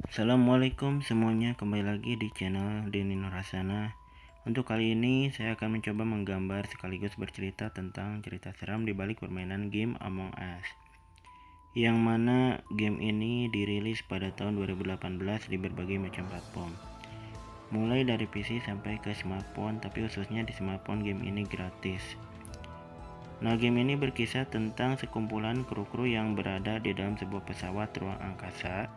Assalamualaikum semuanya, kembali lagi di channel Denny Nurhasana. Untuk kali ini saya akan mencoba menggambar sekaligus bercerita tentang cerita seram di balik permainan game Among Us, yang mana game ini dirilis pada tahun 2018 di berbagai macam platform, mulai dari PC sampai ke smartphone, tapi khususnya di smartphone game ini gratis. Nah, game ini berkisah tentang sekumpulan kru-kru yang berada di dalam sebuah pesawat ruang angkasa,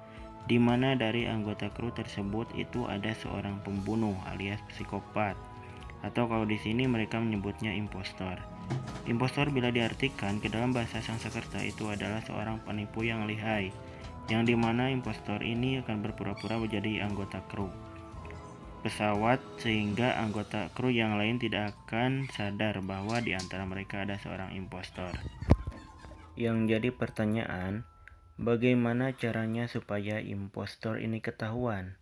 di mana dari anggota kru tersebut itu ada seorang pembunuh alias psikopat, atau kalau di sini mereka menyebutnya impostor. Impostor bila diartikan ke dalam bahasa Sanskerta itu adalah seorang penipu yang lihai, yang dimana impostor ini akan berpura-pura menjadi anggota kru pesawat sehingga anggota kru yang lain tidak akan sadar bahwa di antara mereka ada seorang impostor. Yang jadi pertanyaan, bagaimana caranya supaya impostor ini ketahuan?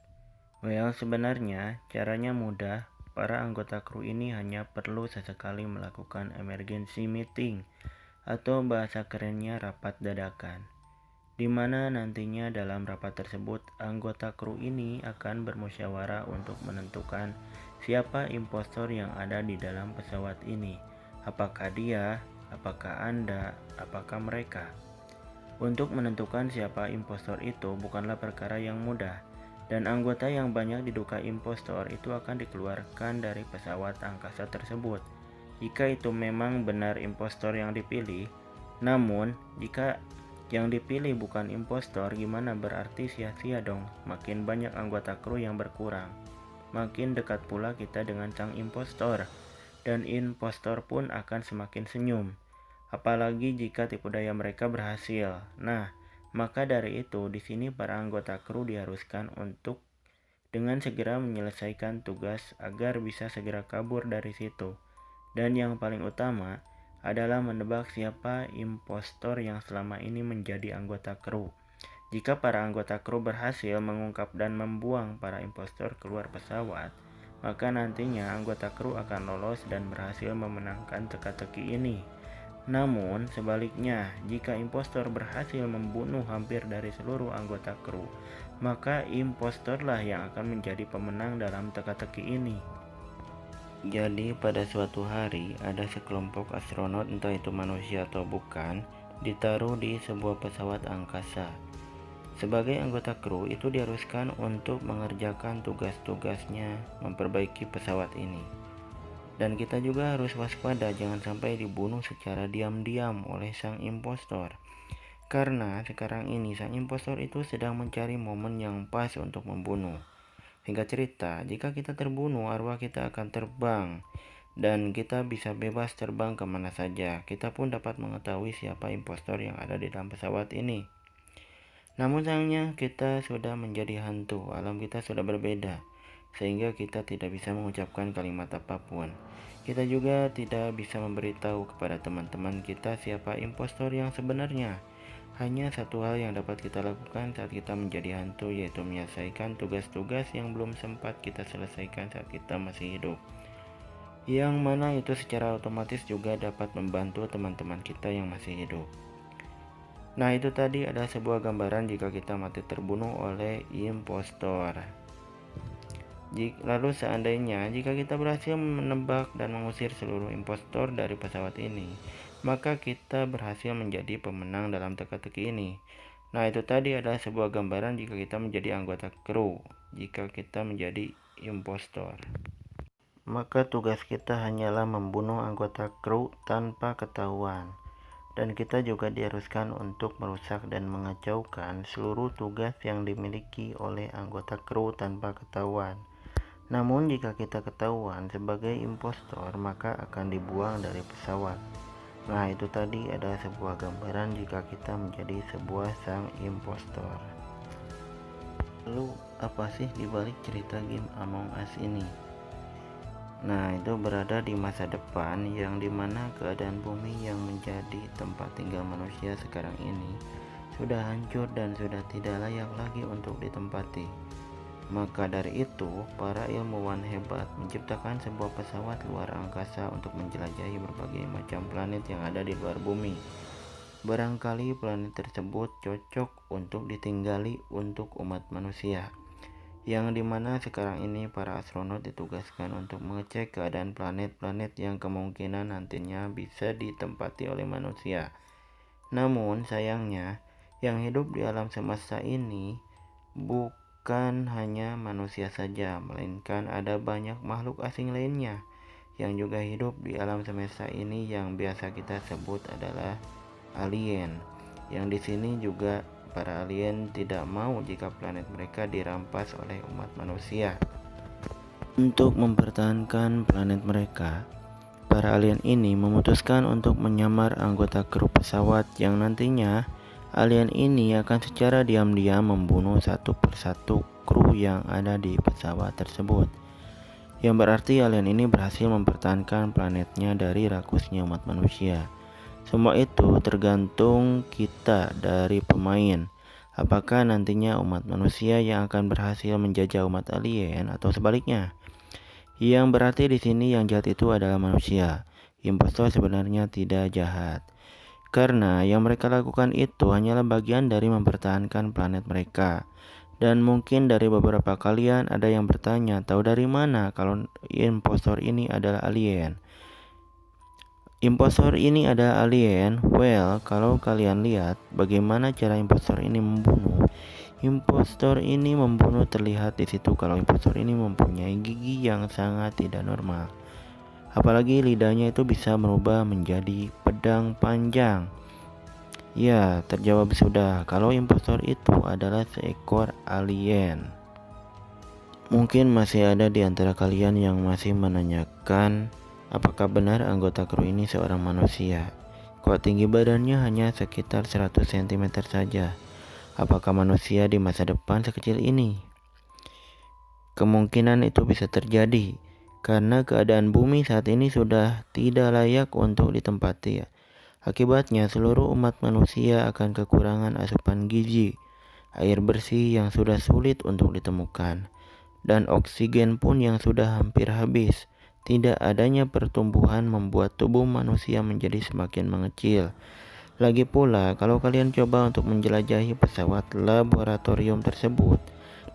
Well, sebenarnya caranya mudah. Para anggota kru ini hanya perlu sesekali melakukan emergency meeting atau bahasa kerennya rapat dadakan, di mana nantinya dalam rapat tersebut anggota kru ini akan bermusyawarah untuk menentukan siapa impostor yang ada di dalam pesawat ini. Apakah dia, apakah Anda, apakah mereka? Untuk menentukan siapa impostor itu bukanlah perkara yang mudah, dan anggota yang banyak diduga impostor itu akan dikeluarkan dari pesawat angkasa tersebut jika itu memang benar impostor yang dipilih. Namun, jika yang dipilih bukan impostor, gimana? Berarti sia-sia dong. Makin banyak anggota kru yang berkurang, makin dekat pula kita dengan sang impostor, dan impostor pun akan semakin senyum. Apalagi jika tipu daya mereka berhasil. Nah, maka dari itu di sini para anggota kru diharuskan untuk dengan segera menyelesaikan tugas agar bisa segera kabur dari situ. Dan yang paling utama adalah menebak siapa impostor yang selama ini menjadi anggota kru. Jika para anggota kru berhasil mengungkap dan membuang para impostor keluar pesawat, maka nantinya anggota kru akan lolos dan berhasil memenangkan teka-teki ini. Namun, sebaliknya, jika impostor berhasil membunuh hampir dari seluruh anggota kru, maka impostorlah yang akan menjadi pemenang dalam teka-teki ini. Jadi pada suatu hari ada sekelompok astronot, entah itu manusia atau bukan, ditaruh di sebuah pesawat angkasa. Sebagai anggota kru itu diharuskan untuk mengerjakan tugas-tugasnya memperbaiki pesawat ini. Dan kita juga harus waspada jangan sampai dibunuh secara diam-diam oleh sang impostor. Karena sekarang ini sang impostor itu sedang mencari momen yang pas untuk membunuh. Singkat cerita, jika kita terbunuh, arwah kita akan terbang dan kita bisa bebas terbang kemana saja. Kita pun dapat mengetahui siapa impostor yang ada di dalam pesawat ini. Namun sayangnya kita sudah menjadi hantu, alam kita sudah berbeda, sehingga kita tidak bisa mengucapkan kalimat apapun. Kita juga tidak bisa memberitahu kepada teman-teman kita siapa impostor yang sebenarnya. Hanya satu hal yang dapat kita lakukan saat kita menjadi hantu, yaitu menyelesaikan tugas-tugas yang belum sempat kita selesaikan saat kita masih hidup, yang mana itu secara otomatis juga dapat membantu teman-teman kita yang masih hidup. Nah, itu tadi adalah sebuah gambaran jika kita mati terbunuh oleh impostor. Lalu seandainya jika kita berhasil menebak dan mengusir seluruh impostor dari pesawat ini, maka kita berhasil menjadi pemenang dalam teka-teki ini. Nah, itu tadi adalah sebuah gambaran jika kita menjadi anggota kru. Jika kita menjadi impostor, maka tugas kita hanyalah membunuh anggota kru tanpa ketahuan. Dan kita juga diharuskan untuk merusak dan mengacaukan seluruh tugas yang dimiliki oleh anggota kru tanpa ketahuan. Namun jika kita ketahuan sebagai impostor, maka akan dibuang dari pesawat. Nah, itu tadi adalah sebuah gambaran jika kita menjadi sebuah sang impostor. Lalu apa sih dibalik cerita game Among Us ini? Nah, itu berada di masa depan yang dimana keadaan bumi yang menjadi tempat tinggal manusia sekarang ini sudah hancur dan sudah tidak layak lagi untuk ditempati. Maka dari itu, para ilmuwan hebat menciptakan sebuah pesawat luar angkasa untuk menjelajahi berbagai macam planet yang ada di luar bumi. Barangkali planet tersebut cocok untuk ditinggali untuk umat manusia, yang dimana sekarang ini para astronot ditugaskan untuk mengecek keadaan planet-planet yang kemungkinan nantinya bisa ditempati oleh manusia. Namun sayangnya, yang hidup di alam semesta ini bukan hanya manusia saja, melainkan ada banyak makhluk asing lainnya yang juga hidup di alam semesta ini, yang biasa kita sebut adalah alien. Yang di sini juga para alien tidak mau jika planet mereka dirampas oleh umat manusia. Untuk mempertahankan planet mereka, para alien ini memutuskan untuk menyamar anggota kru pesawat, yang nantinya alien ini akan secara diam-diam membunuh satu persatu kru yang ada di pesawat tersebut. Yang berarti alien ini berhasil mempertahankan planetnya dari rakusnya umat manusia. Semua itu tergantung kita dari pemain. Apakah nantinya umat manusia yang akan berhasil menjajah umat alien atau sebaliknya? Yang berarti di sini yang jahat itu adalah manusia. Impostor sebenarnya tidak jahat, karena yang mereka lakukan itu hanyalah bagian dari mempertahankan planet mereka. Dan mungkin dari beberapa kalian ada yang bertanya, tahu dari mana kalau impostor ini adalah alien? Impostor ini adalah alien. Well, kalau kalian lihat bagaimana cara impostor ini membunuh. Impostor ini membunuh terlihat di situ kalau impostor ini mempunyai gigi yang sangat tidak normal. Apalagi lidahnya itu bisa berubah menjadi pedang panjang. Ya, terjawab sudah kalau impostor itu adalah seekor alien. Mungkin masih ada di antara kalian yang masih menanyakan, apakah benar anggota kru ini seorang manusia? Kok tinggi badannya hanya sekitar 100 cm saja? Apakah manusia di masa depan sekecil ini? Kemungkinan itu bisa terjadi karena keadaan bumi saat ini sudah tidak layak untuk ditempati. Akibatnya seluruh umat manusia akan kekurangan asupan gizi, air bersih yang sudah sulit untuk ditemukan, dan oksigen pun yang sudah hampir habis. Tidak adanya pertumbuhan membuat tubuh manusia menjadi semakin mengecil. Lagi pula, kalau kalian coba untuk menjelajahi pesawat laboratorium tersebut,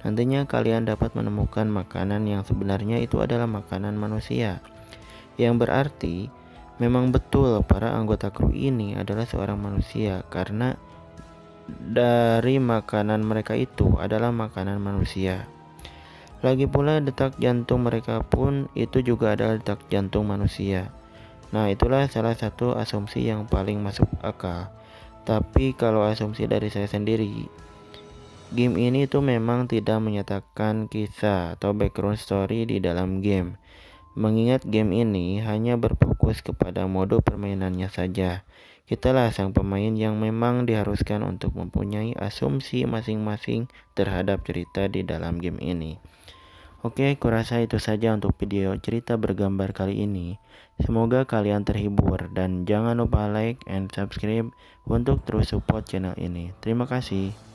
nantinya kalian dapat menemukan makanan yang sebenarnya itu adalah makanan manusia. Yang berarti memang betul para anggota kru ini adalah seorang manusia, karena dari makanan mereka itu adalah makanan manusia. Lagi pula detak jantung mereka pun itu juga adalah detak jantung manusia. Nah, itulah salah satu asumsi yang paling masuk akal. Tapi kalau asumsi dari saya sendiri, game ini tuh memang tidak menyatakan kisah atau background story di dalam game. Mengingat game ini hanya berfokus kepada mode permainannya saja. Kitalah sang pemain yang memang diharuskan untuk mempunyai asumsi masing-masing terhadap cerita di dalam game ini. Oke, kurasa itu saja untuk video cerita bergambar kali ini. Semoga kalian terhibur dan jangan lupa like and subscribe untuk terus support channel ini. Terima kasih.